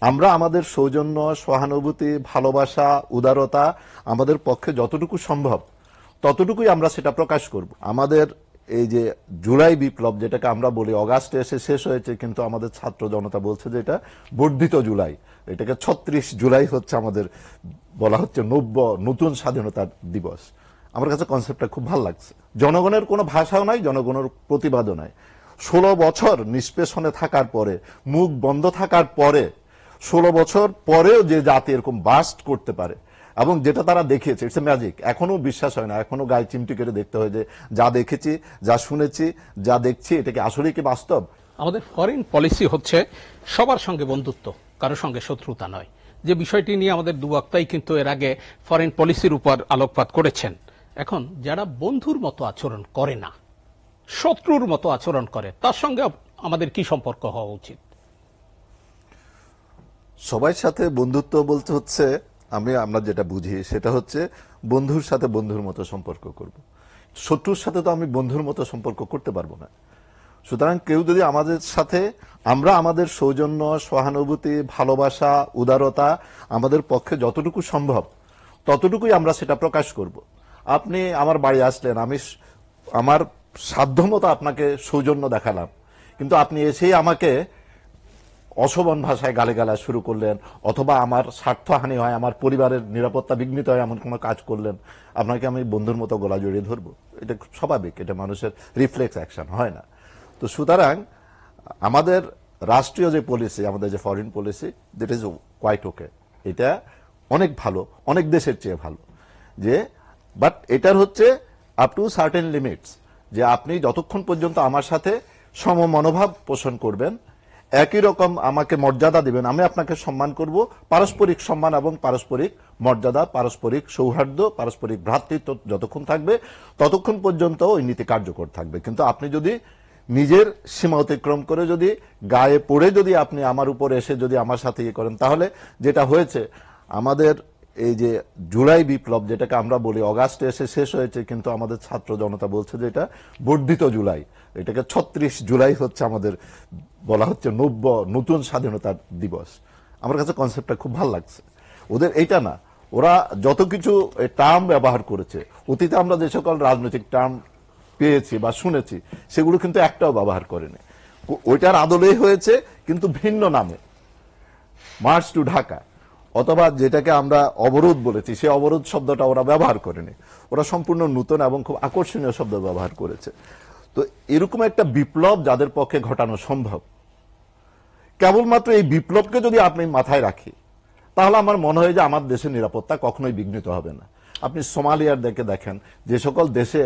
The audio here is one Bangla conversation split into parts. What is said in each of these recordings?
আমরা আমাদের সৌজন্য, সহানুভূতি, ভালোবাসা, উদারতা আমাদের পক্ষে যতটুকু সম্ভব ততটুকুই আমরা সেটা প্রকাশ করব। আমাদের এই যে জুলাই বিপ্লব যেটাকে আমরা বলি অগাস্টে এসে শেষ হয়েছে, কিন্তু আমাদের ছাত্র জনতা বলছে যে এটা বর্ধিত জুলাই, এটাকে ৩৬ জুলাই হচ্ছে আমাদের বলা হচ্ছে নতুন স্বাধীনতা দিবস। আমার কাছে কনসেপ্টটা খুব ভালো লাগছে। জনগণের কোনো ভাষাও নাই, জনগণের প্রতিবাদও নাই। ১৬ বছর নিষ্পেষণে থাকার পরে, মুখ বন্ধ থাকার পরে, ১৬ বছর পরেও যে জাতি এরকম বাস্ট করতে পারে এবং যেটা তারা দেখিয়েছে, ইটস এ ম্যাজিক। এখনো বিশ্বাস হয় না, এখনো গায়ে চিমটি করে দেখতে হয় যে যা দেখেছি, যা শুনেছি, যা দেখছি, এটা কি আসলেই কি বাস্তব। আমাদের ফরেন পলিসি হচ্ছে সবার সঙ্গে বন্ধুত্ব, কারোর সঙ্গে শত্রুতা নয়। যে বিষয়টি নিয়ে আমাদের দু বক্তাই কিন্তু এর আগে ফরেন পলিসির উপর আলোকপাত করেছেন। এখন যারা বন্ধুর মতো আচরণ করে না, শত্রুর মতো আচরণ করে, তার সঙ্গে আমাদের কি সম্পর্ক হওয়া উচিত? সবার সাথে বন্ধুত্ব বলতে হচ্ছে, আমরা যেটা বুঝি সেটা হচ্ছে বন্ধুর সাথে বন্ধুর মতো সম্পর্ক করব। শত্রুর সাথে তো আমি বন্ধুর মতো সম্পর্ক করতে পারবো না। সুতরাং কেউ যদি আমাদের সাথে, আমরা আমাদের সৌজন্য, সহানুভূতি, ভালোবাসা, উদারতা আমাদের পক্ষে যতটুকু সম্ভব ততটুকুই আমরা সেটা প্রকাশ করব। আপনি আমার বাড়ি আসলেন, আমি আমার সাধ্যমতো আপনাকে সৌজন্য দেখালাম, কিন্তু আপনি এসেই আমাকে অশোভন ভাষায় গালিগালা শুরু করলেন, অথবা আমার স্বার্থহানি হয়, আমার পরিবারের নিরাপত্তা বিঘ্নিত হয় এমন কোনো কাজ করলেন, আপনাকে আমি বন্ধুর মতো গলা জড়িয়ে ধরবো? এটা খুব স্বাভাবিক, এটা মানুষের রিফ্লেক্স অ্যাকশন, হয় না। তো সুতরাং আমাদের রাষ্ট্রীয় যে পলিসি, আমাদের যে foreign policy, that is quite okay. এটা অনেক ভালো, অনেক দেশের চেয়ে ভালো। যে বাট এটার হচ্ছে আপ টু সার্টেন লিমিটস, যে আপনি যতক্ষণ পর্যন্ত আমার সাথে সম মনোভাব পোষণ করবেন, একই রকম আমাকে মর্যাদা দিবেন, আমি আপনাকে সম্মান করব, পারস্পরিক সম্মান এবং পারস্পরিক মর্যাদা, পারস্পরিক সৌহার্দ্য, পারস্পরিক ভ্রাতৃত্ব যতক্ষণ থাকবে ততক্ষণ পর্যন্ত ওই নীতি কার্যকর থাকবে। কিন্তু আপনি যদি নিজের সীমা অতিক্রম করে, যদি গায়ে পড়ে, যদি আপনি আমার উপর এসে যদি আমার সাথে ইয়ে করেন, তাহলে যেটা হয়েছে, আমাদের এই যে জুলাই বিপ্লব যেটাকে আমরা বলি অগাস্টে এসে শেষ হয়েছে, কিন্তু আমাদের ছাত্র জনতা বলছে যে এটা বর্ধিত জুলাই, এটাকে ৩৬ জুলাই হচ্ছে আমাদের বলা হচ্ছে নতুন স্বাধীনতা দিবস। আমার কাছে কনসেপ্টটা খুব ভালো লাগছে। ওদের এইটা না, ওরা যত কিছু টার্ম ব্যবহার করেছে, অতীতে আমরা যে সকল রাজনৈতিক টার্ম পেয়েছি বা শুনেছি, সেগুলো কিন্তু একটাও ব্যবহার করেনি। ওইটার আদলেই হয়েছে, কিন্তু ভিন্ন নামে। মার্চ টু ঢাকা, অথবা যেটাকে আমরা অবরোধ বলেছি, সেই অবরোধ শব্দটা ওরা ব্যবহার করেনি। ওরা সম্পূর্ণ নতুন এবং খুব আকর্ষণীয় শব্দ ব্যবহার করেছে। তো এরকম একটা বিপ্লব যাদের পক্ষে ঘটানো সম্ভব, কেবলমাত্র এই বিপ্লবকে যদি আপনি মাথায় রাখি, তাহলে আমার মনে হয় যে আমার দেশের নিরাপত্তা কখনোই বিঘ্নিত হবে না। আপনি সোমালিয়ার দেখেন, যে সকল দেশে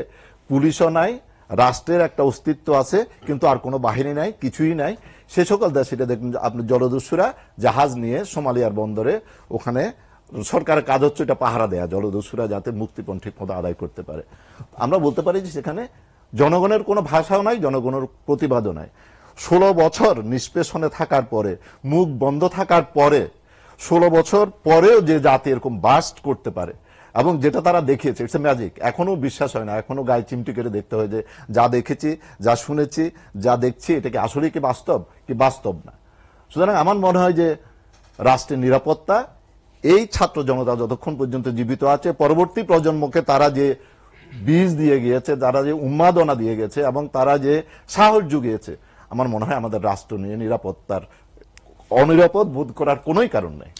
পুলিশও নাই, রাষ্ট্রের একটা অস্তিত্ব আছে, কিন্তু আর কোনো বাহিনী নাই, কিছুই নাই, সে সকল দেশ, এটা দেখুন আপনি জলদস্যুরা জাহাজ নিয়ে সোমালিয়ার বন্দরে, ওখানে সরকারের কাজ হচ্ছে এটা পাহারা দেয়া, জলদস্যুরা যাতে মুক্তিপণ ঠিক মতো আদায় করতে পারে। আমরা বলতে পারি যে সেখানে জনগণের কোনো ভাষাও নাই, জনগণের প্রতিবাদও নাই। ১৬ বছর নিষ্পেষণে থাকার পরে, মুখ বন্ধ থাকার পরে, ১৬ বছর পরেও যে জাতি এরকম বাস্ট করতে পারে এবং যেটা তারা দেখিয়েছে, ইটস এ ম্যাজিক। এখনো বিশ্বাস হয় না, এখনো গায়ে চিমটি করে দেখতে হয় যে যা দেখেছি, যা শুনেছি, যা দেখছি, এটা কি আসলেই কি বাস্তব, কি বাস্তব না। সুতরাং আমার মনে হয় যে রাষ্ট্রের নিরাপত্তা, এই ছাত্র জনতা যতক্ষণ পর্যন্ত জীবিত আছে, পরবর্তী প্রজন্মকে তারা যে বীজ দিয়ে গিয়েছে, তারা যে উন্মাদনা দিয়ে গেছে এবং তারা যে সাহস জুগিয়েছে, আমার মনে হয় আমাদের রাষ্ট্র নিয়ে নিরাপত্তার অনিরাপদ বোধ করার কোনোই কারণ নেই।